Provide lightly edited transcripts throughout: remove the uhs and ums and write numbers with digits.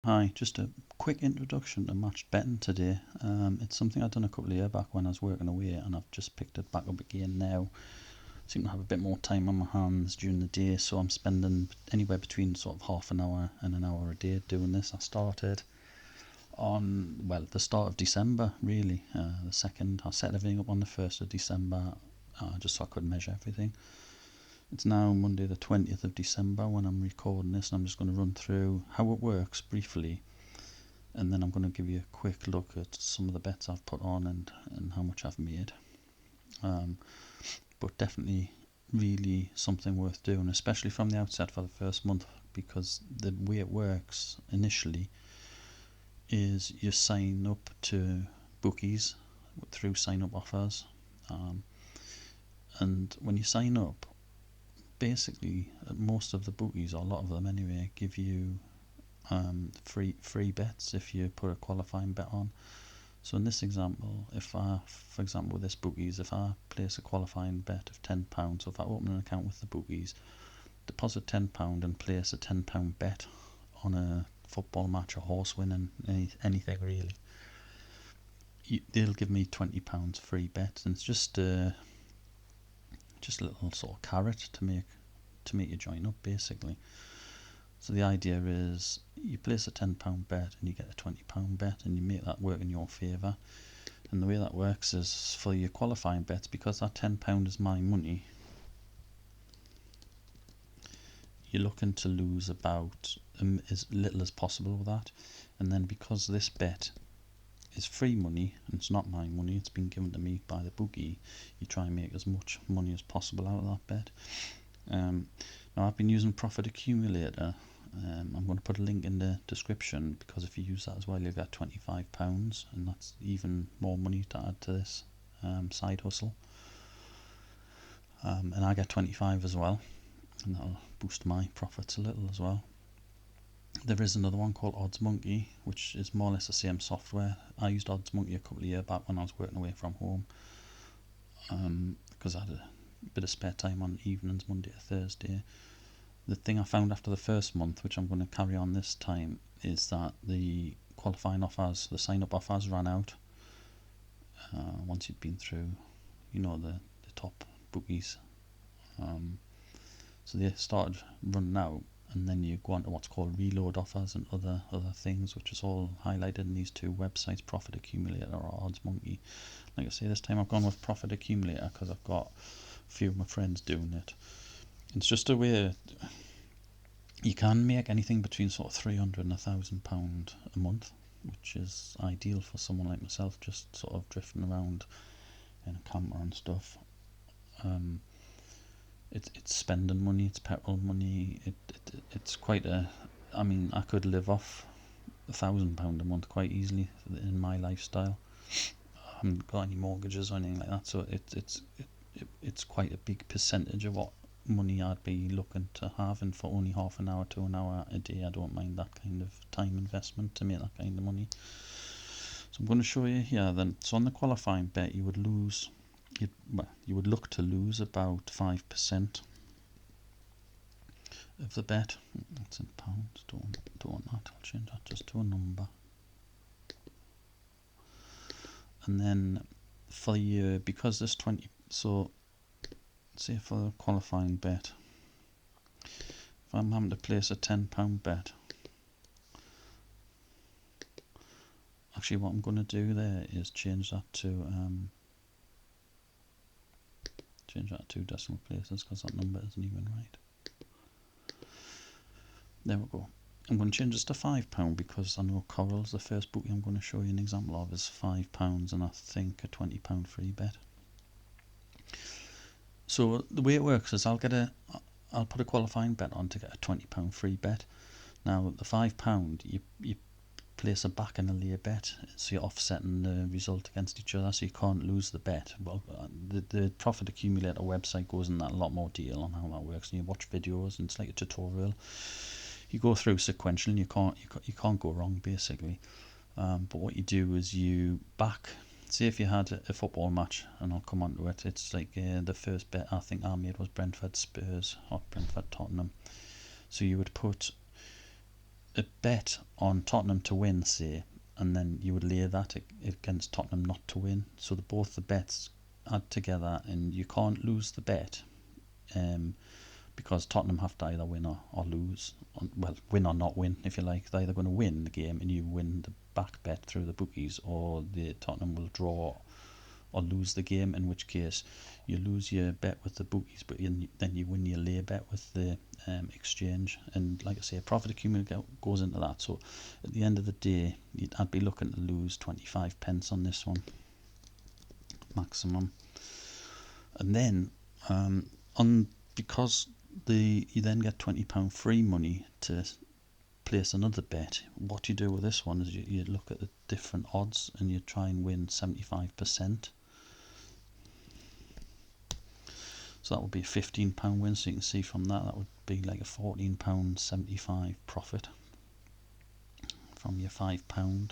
Hi, just a quick introduction to matched betting today. It's something I'd done a couple of years back when I was working away, and I've just picked it back up again now. Seem to have a bit more time on my hands during the day, so I'm spending anywhere between sort of half an hour and an hour a day doing this. I started on, well, the start of December, really. The second, I set everything up on the 1st of December, just so I could measure everything. It's now Monday the 20th of December when I'm recording this, and I'm just going to run through how it works briefly, and then I'm going to give you a quick look at some of the bets I've put on and how much I've made. But definitely really something worth doing, especially from the outset for the first month, because the way it works initially is you sign up to bookies through sign up offers, and when you sign up, basically most of the bookies, or a lot of them anyway, give you free bets if you put a qualifying bet on. So in this example, for example with this bookies, if I place a qualifying bet of £10, so if I open an account with the bookies, deposit £10 and place a £10 bet on a football match, a horse winning, anything really, they'll give me £20 free bet, and it's just a little sort of carrot to make you join up, basically. So the idea is you place a £10 bet and you get a £20 bet, and you make that work in your favour. And the way that works is, for your qualifying bets, because that £10 is my money, you're looking to lose about as little as possible with that. And then because this bet is free money and it's not my money, it's been given to me by the bookie, you try and make as much money as possible out of that bet. Now I've been using Profit Accumulator. I'm going to put a link in the description, because if you use that as well, you'll get £25, and that's even more money to add to this side hustle. And I get 25 as well, and that'll boost my profits a little as well. There is another one called Odds Monkey, which is more or less the same software. I used Odds Monkey a couple of years back when I was working away from home, because I had a bit of spare time on evenings, Monday to Thursday. The thing I found after the first month, which I'm going to carry on this time, is that the qualifying offers, the sign-up offers, ran out once you'd been through, the top bookies. So they started running out, and then you go on to what's called reload offers and other things, which is all highlighted in these two websites, Profit Accumulator or Odds Monkey. Like I say, this time I've gone with Profit Accumulator because I've got a few of my friends doing it. It's just a way you can make anything between sort of £300 and £1,000 a month, which is ideal for someone like myself, just sort of drifting around in a camper and stuff. It's spending money, it's petrol money. It's quite I could live off £1,000 a month quite easily in my lifestyle. I haven't got any mortgages or anything like that, so it's quite a big percentage of what money I'd be looking to have, and for only half an hour to an hour a day, I don't mind that kind of time investment to make that kind of money. So I'm going to show you here then. So on the qualifying bet, you would look to lose about 5% of the bet. That's in pounds. Don't want that. I'll change that just to a number. And then for the year, because there's 20, so say for the qualifying bet, if I'm having to place a £10 bet, actually what I'm going to do there is change that to two decimal places, because that number isn't even right. There we go. I'm going to change this to £5 because I know Coral's the first bookie I'm going to show you an example of is £5, and I think a £20 free bet. So the way it works is I'll put a qualifying bet on to get a £20 free bet. Now the £5 you place a back and a lay bet, so you're offsetting the result against each other, so you can't lose the bet. Well, the Profit Accumulator website goes in that a lot more detail on how that works, and you watch videos, and it's like a tutorial. You go through sequentially, and you can't go wrong, basically. But what you do is you back. Say if you had a football match, and I'll come on to it, it's like the first bet I think I made was Brentford Spurs or Brentford Tottenham. So you would put a bet on Tottenham to win, say, and then you would lay that against Tottenham not to win. So both the bets add together, and you can't lose the bet, because Tottenham have to either win or lose. Well, win or not win, if you like. They're either going to win the game and you win the back bet through the bookies, or the Tottenham will draw or lose the game, in which case you lose your bet with the bookies, but then you win your lay bet with the exchange. And like I say, profit accumulator goes into that. So at the end of the day, I'd be looking to lose 25 pence on this one maximum. And then because you then get £20 free money to place another bet. What you do with this one is you look at the different odds and you try and win 75%. So that would be a £15 win. So you can see from that would be like a £14.75 profit from your £5.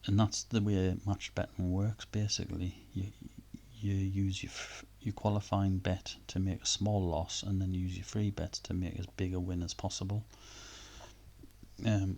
And that's the way match betting works. Basically, you use your qualifying bet to make a small loss, and then use your free bets to make as big a win as possible. And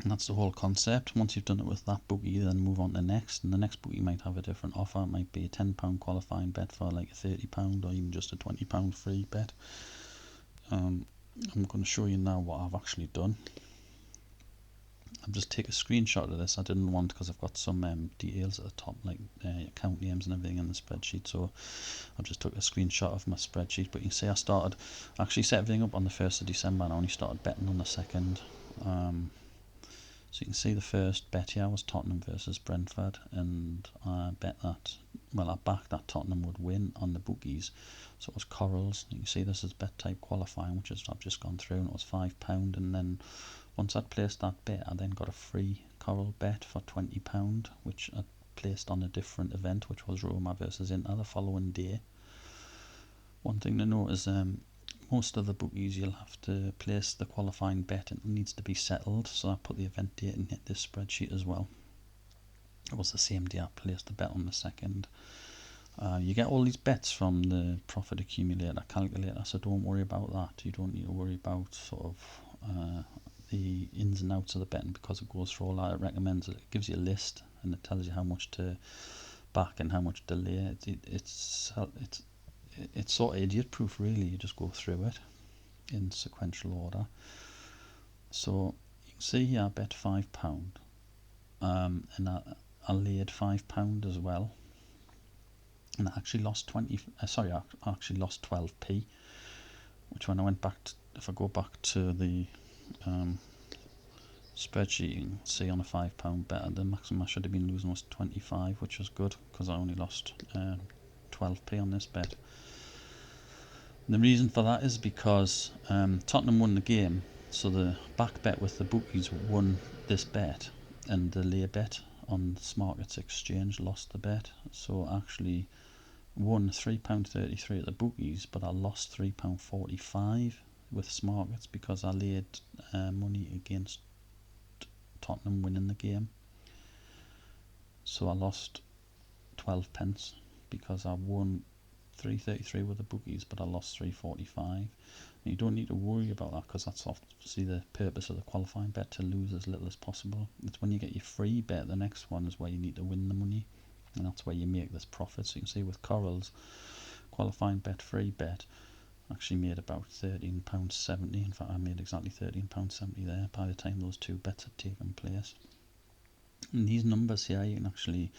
that's the whole concept. Once you've done it with that bookie, then move on to the next, and the next bookie might have a different offer. It might be a £10 qualifying bet for like a £30, or even just a £20 free bet. I'm going to show you now what I've actually done. I've just take a screenshot of this. I didn't want, because I've got some details at the top, like account names and everything in the spreadsheet, so I just took a screenshot of my spreadsheet. But you can see I actually set everything up on the 1st of December, and I only started betting on the 2nd. So you can see the first bet here was Tottenham versus Brentford, and I backed that Tottenham would win on the bookies. So it was Corals. You can see this is bet type qualifying, which is I've just gone through, and it was £5. And then once I'd placed that bet, I then got a free Coral bet for £20, which I placed on a different event, which was Roma versus Inter the following day. One thing to note is most of the bookies you'll have to place the qualifying bet and it needs to be settled, so I put the event date in this spreadsheet as well. It was the same day I placed the bet on the 2nd. You get all these bets from the profit accumulator calculator, so don't worry about that. You don't need to worry about sort of the ins and outs of the betting, because it goes through all that. It recommends it, gives you a list, and it tells you how much to back and how much to lay. It's sort of idiot proof, really. You just go through it in sequential order. So you can see here I bet £5, and I laid £5 as well, and I actually lost I actually lost 12p, which when I went back if I go back to the spreadsheet, you can see on a £5 bet the maximum I should have been losing was 25, which was good because I only lost 12p on this bet. The reason for that is because Tottenham won the game, so the back bet with the bookies won this bet, and the lay bet on Smarkets Exchange lost the bet. So I actually won £3.33 at the bookies, but I lost £3.45 with Smarkets because I laid money against Tottenham winning the game. So I lost 12 pence because I won £3.33 with the bookies, but I lost £3.45. And you don't need to worry about that, because that's obviously the purpose of the qualifying bet, to lose as little as possible. It's when you get your free bet, the next one is where you need to win the money, and that's where you make this profit. So you can see with Corals, qualifying bet, free bet, actually made about £13.70. In fact, I made exactly £13.70 there by the time those two bets had taken place. And these numbers here, you can actually,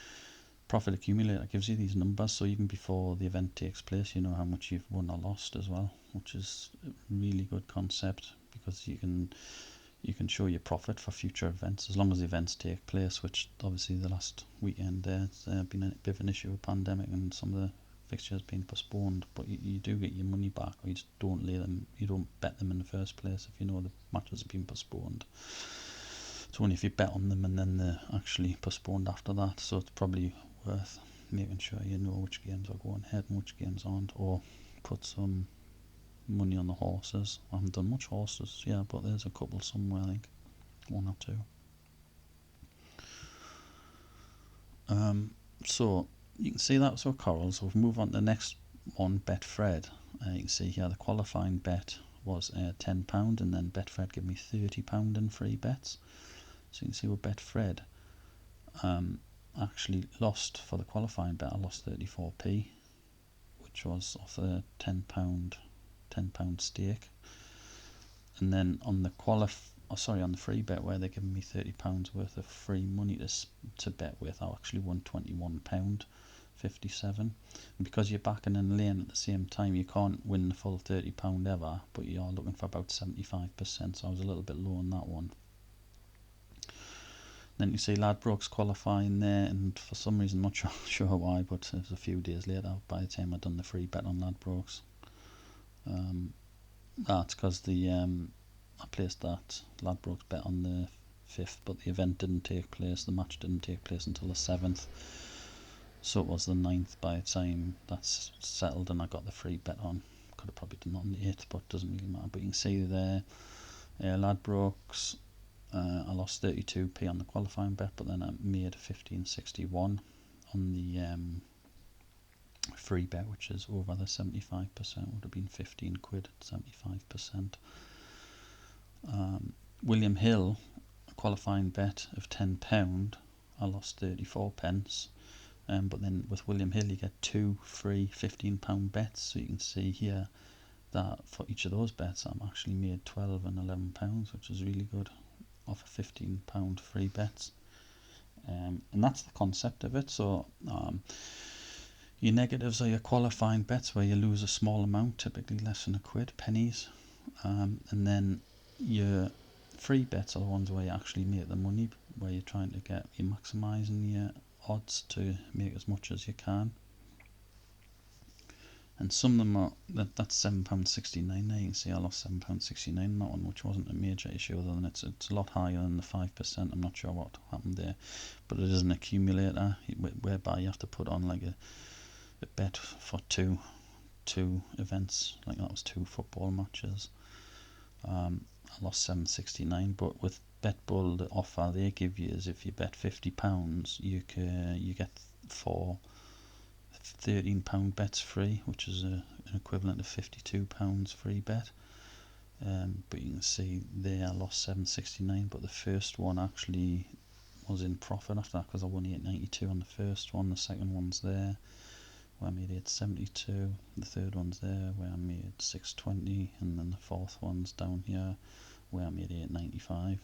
profit accumulator gives you these numbers, so even before the event takes place, you know how much you've won or lost as well, which is a really good concept, because you can show your profit for future events as long as the events take place, which obviously the last weekend there's been a bit of an issue with pandemic and some of the fixtures been postponed, but you do get your money back, or you just don't lay them, you don't bet them in the first place if you know the matches have been postponed. It's only if you bet on them and then they're actually postponed after that, so it's probably worth making sure you know which games are going ahead and which games aren't, or put some money on the horses. I haven't done much horses, yeah, but there's a couple somewhere, I think, one or two. So you can see that's for Coral. So if we move on to the next one, Betfred, you can see here the qualifying bet was £10, and then Betfred gave me £30 in free bets. So you can see with Betfred, actually lost for the qualifying bet. I lost 34p, which was off a £10 stake. And then on the on the free bet, where they're giving me £30 worth of free money to bet with, I actually won £21.57. And because you're backing and laying at the same time, you can't win the full £30 ever, but you are looking for about 75%. So I was a little bit low on that one. Then you see Ladbrokes qualifying there, and for some reason, not sure why, but it was a few days later by the time I'd done the free bet on Ladbrokes. That's because I placed that Ladbrokes bet on the 5th, but the event didn't take place, the match didn't take place until the 7th. So it was the 9th by the time that's settled and I got the free bet on. Could have probably done it on the 8th, but it doesn't really matter. But you can see there, Ladbrokes, I lost 32p on the qualifying bet, but then I made 15.61 on the free bet, which is over the 75%, would have been 15 quid at 75%. William Hill, a qualifying bet of £10, I lost 34 pence. But then with William Hill, you get 2 free £15 bets. So you can see here that for each of those bets, I'm actually made £12 and £11, which is really good off of £15 free bets. And that's the concept of it. So your negatives are your qualifying bets, where you lose a small amount, typically less than a quid, pennies. And then your free bets are the ones where you actually make the money, where you're trying to you're maximising your odds to make as much as you can. And some of them are, that's £7.69 there. You can see I lost £7.69 on that one, which wasn't a major issue, other than it's a lot higher than the 5%. I'm not sure what happened there, but it is an accumulator whereby you have to put on like a bet for two events, like that was 2 football matches. I lost £7.69, but with BetBull, the offer they give you is if you bet £50, you get 4 £13 bets free, which is an equivalent of £52 free bet. But you can see there I lost £7.69, but the first one actually was in profit after that, because I won £8.92 on the first one. The second one's there where I made £8.72, the third one's there where I made £6.20, and then the fourth one's down here where I made £8.95.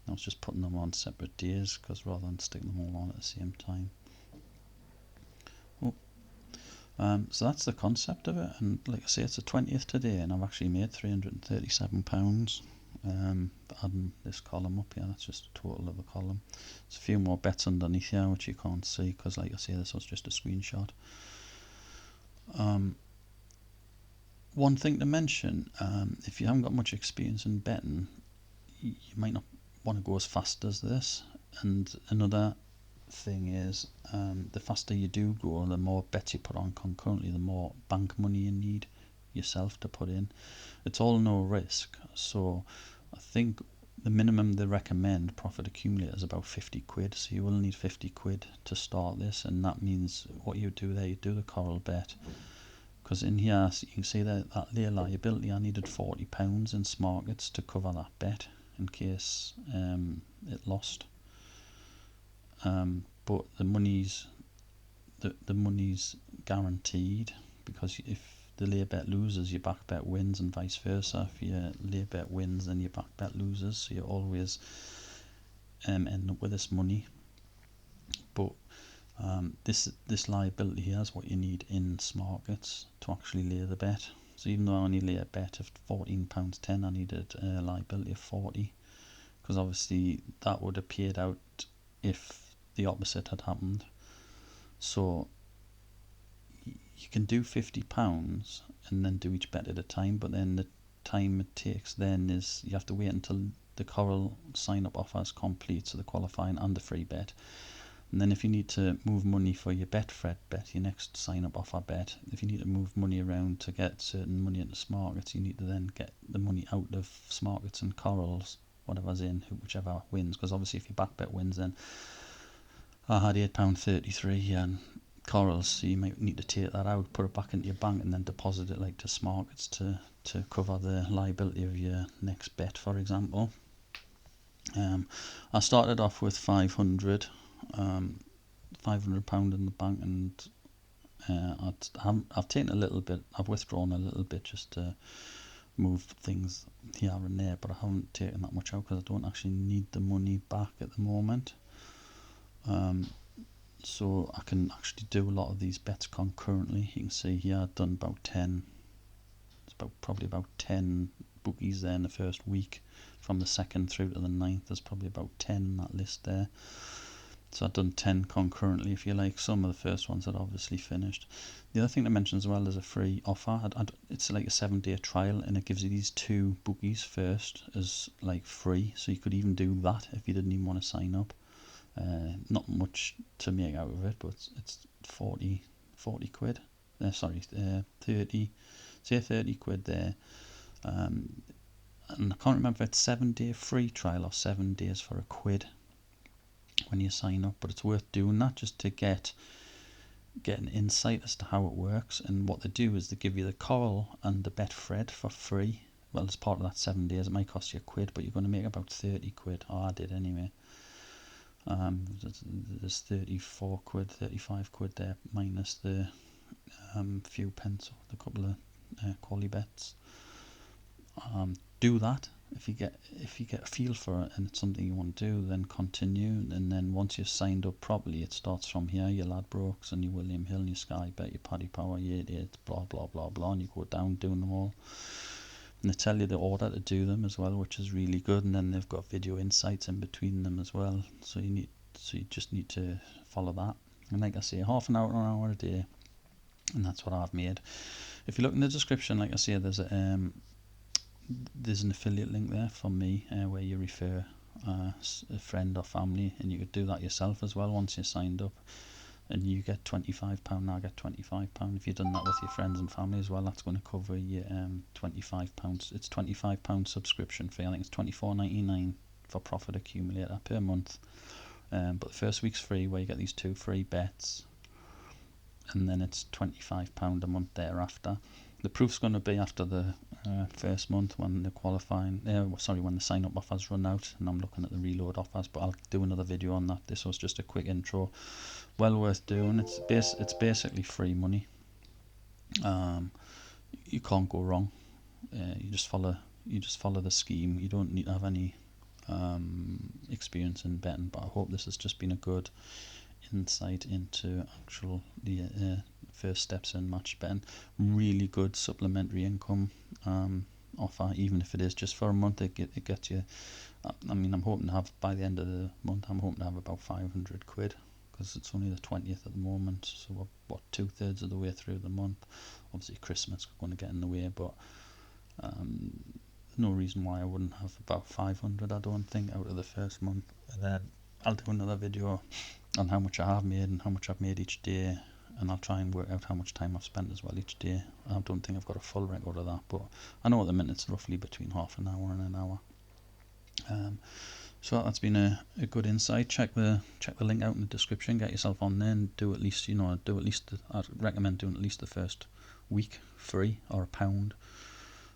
I was just putting them on separate days, because rather than sticking them all on at the same time. So that's the concept of it, and like I say, it's the 20th today, and I've actually made £337. Adding this column up here, that's just a total of the column. There's a few more bets underneath here which you can't see, because like I say, this was just a screenshot. One thing to mention, if you haven't got much experience in betting, you might not want to go as fast as this. And another thing is, the faster you do go, the more bets you put on concurrently, the more bank money you need yourself to put in. It's all no risk, so I think the minimum they recommend profit accumulator is about 50 quid, so you will need 50 quid to start this. And that means what you do there, you do the coral bet, because in here you can see that layer liability, I needed £40 in Smarkets to cover that bet in case it lost. But the money's guaranteed, because if the lay bet loses, your back bet wins, and vice versa. If your lay bet wins, then your back bet loses, so you always end up with this money. But this liability here is what you need in Smarkets to actually lay the bet. So even though I only lay a bet of £14.10, I needed a liability of 40, because obviously that would have paid out if the opposite had happened. So you can do £50 and then do each bet at a time, but then the time it takes then is you have to wait until the Coral sign up offer is complete, so the qualifying and the free bet. And then if you need to move money for your Betfred bet, your next sign up offer bet, if you need to move money around to get certain money into Smarkets, you need to then get the money out of Smarkets and Corals, whatever's in, whichever wins. Because obviously if your back bet wins, then I had £8.33 and Corals, so you might need to take that out, put it back into your bank, and then deposit it like to Smarkets to to cover the liability of your next bet, for example. I started off with 500 £500 in the bank, and I've taken a little bit, I've withdrawn a little bit just to move things here and there, but I haven't taken that much out because I don't actually need the money back at the moment. So I can actually do a lot of these bets concurrently. You can see here I've done about 10, it's probably about 10 bookies there in the first week. From the 2nd through to the 9th, there's probably about 10 in that list there. So I've done 10 concurrently, if you like. Some of the first ones had obviously finished. The other thing to mention as well is a free offer. It's like a 7-day trial, and it gives you these 2 bookies first as like free. So you could even do that if you didn't even want to sign up. Not much to make out of it, but it's 40 quid. 30, say 30 quid there. And I can't remember if it's 7-day free trial or 7 days for £1 when you sign up, but it's worth doing that just to get an insight as to how it works. And what they do is they give you the Coral and the Betfred for free. Well, as part of that 7 days, it might cost you £1, but you're going to make about 30 quid. Oh, I did anyway. There's 34 quid, 35 quid there, minus the few pence, the couple of quality bets. Do that. If you get a feel for it and it's something you want to do, then continue. And then once you've signed up properly, it starts from here. Your Ladbrokes and your William Hill and your Sky Bet, your Paddy Power, your 88, blah blah blah blah, and you go down doing them all. And they tell you the order to do them as well, which is really good. And then they've got video insights in between them as well. So you just need to follow that. And like I say, half an hour a day, and that's what I've made. If you look in the description, like I say, there's an affiliate link there for me where you refer a friend or family, and you could do that yourself as well once you're signed up, and you get £25. I get £25. If you've done that with your friends and family as well, that's going to cover your £25. It's £25 subscription fee. I think it's £24.99 for Profit Accumulator per month, but the first week's free, where you get these 2 free bets, and then it's £25 a month thereafter. The proof's going to be after the first month when the when the sign up offers run out, and I'm looking at the reload offers, but I'll do another video on that. This was just a quick intro. Well worth doing. It's basically free money. You can't go wrong. You just follow the scheme. You don't need to have any experience in betting, but I hope this has just been a good insight into the first steps in match betting. Really good supplementary income offer, even if it is just for a month. It gets you, I mean, I'm hoping to have, by the end of the month, I'm hoping to have about 500 quid, because it's only the 20th at the moment, so we're, what, 2/3 of the way through the month. Obviously Christmas is going to get in the way, but no reason why I wouldn't have about 500, I don't think, out of the first month. And then I'll do another video on how much I have made and how much I've made each day, and I'll try and work out how much time I've spent as well each day. I don't think I've got a full record of that, but I know at the minute it's roughly between half an hour and an hour. So that's been a good insight. Check the link out in the description, get yourself on there, and do at least, I'd recommend doing at least the first week free, or £1,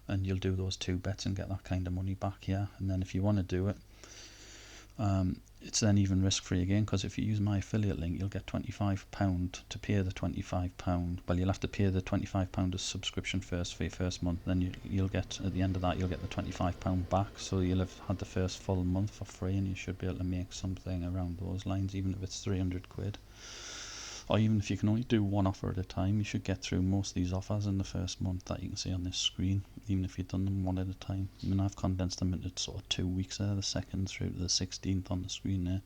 and you'll do those 2 bets and get that kind of money back here. And then if you want to do it, it's then even risk-free again, because if you use my affiliate link, you'll get £25 to pay the £25. Well, you'll have to pay the £25 as subscription first for your first month. Then you'll get, at the end of that, you'll get the £25 back. So you'll have had the first full month for free, and you should be able to make something around those lines, even if it's 300 quid. Or even if you can only do one offer at a time, you should get through most of these offers in the first month that you can see on this screen, even if you've done them one at a time. I mean, I've condensed them into sort of 2 weeks there, the 2nd through to the 16th on the screen there.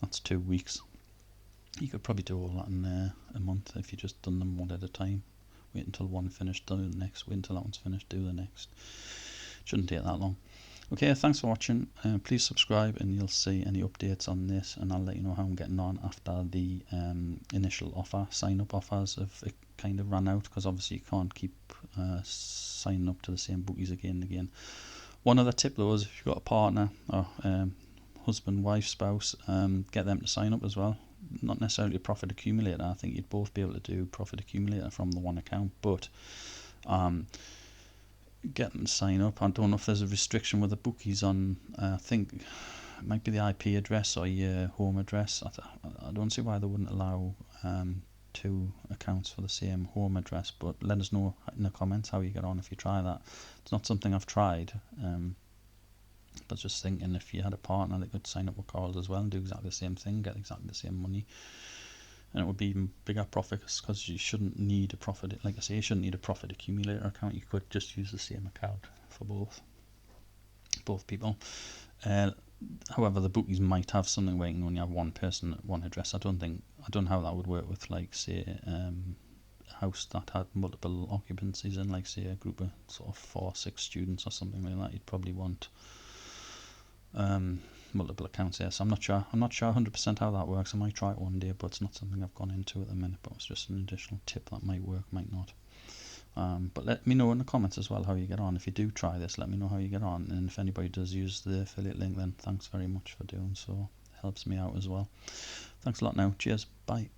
That's 2 weeks. You could probably do all that in a month if you just done them one at a time. Wait until one finished, do the next. Wait until that one's finished, do the next. Shouldn't take that long. Okay, thanks for watching. Please subscribe and you'll see any updates on this, and I'll let you know how I'm getting on after the initial offer, sign-up offers have kind of run out, because obviously you can't keep signing up to the same bookies again and again. One other tip though is, if you've got a partner or husband, wife, spouse, get them to sign up as well. Not necessarily a Profit Accumulator. I think you'd both be able to do Profit Accumulator from the one account, but get them to sign up. I don't know if there's a restriction with the bookies on, I think it might be the IP address or your home address. I don't see why they wouldn't allow two accounts for the same home address, but let us know in the comments how you get on if you try that. It's not something I've tried, but just thinking if you had a partner that could sign up with Carl as well and do exactly the same thing, get exactly the same money, and it would be even bigger profit, because you shouldn't need a profit, like I say, you shouldn't need a profit accumulator account. You could just use the same account for both people. However, the bookies might have something where you can only have one person at one address. I don't know how that would work with, like, say, a house that had multiple occupancies in, like, say, a group of sort of 4 or 6 students or something like that. You'd probably want multiple accounts there. So I'm not sure 100% how that works. I might try it one day, but it's not something I've gone into at the minute. But it's just an additional tip that might work, might not. But let me know in the comments as well how you get on. If you do try this, let me know how you get on. And if anybody does use the affiliate link, then thanks very much for doing so. It helps me out as well. Thanks a lot now. Cheers. Bye.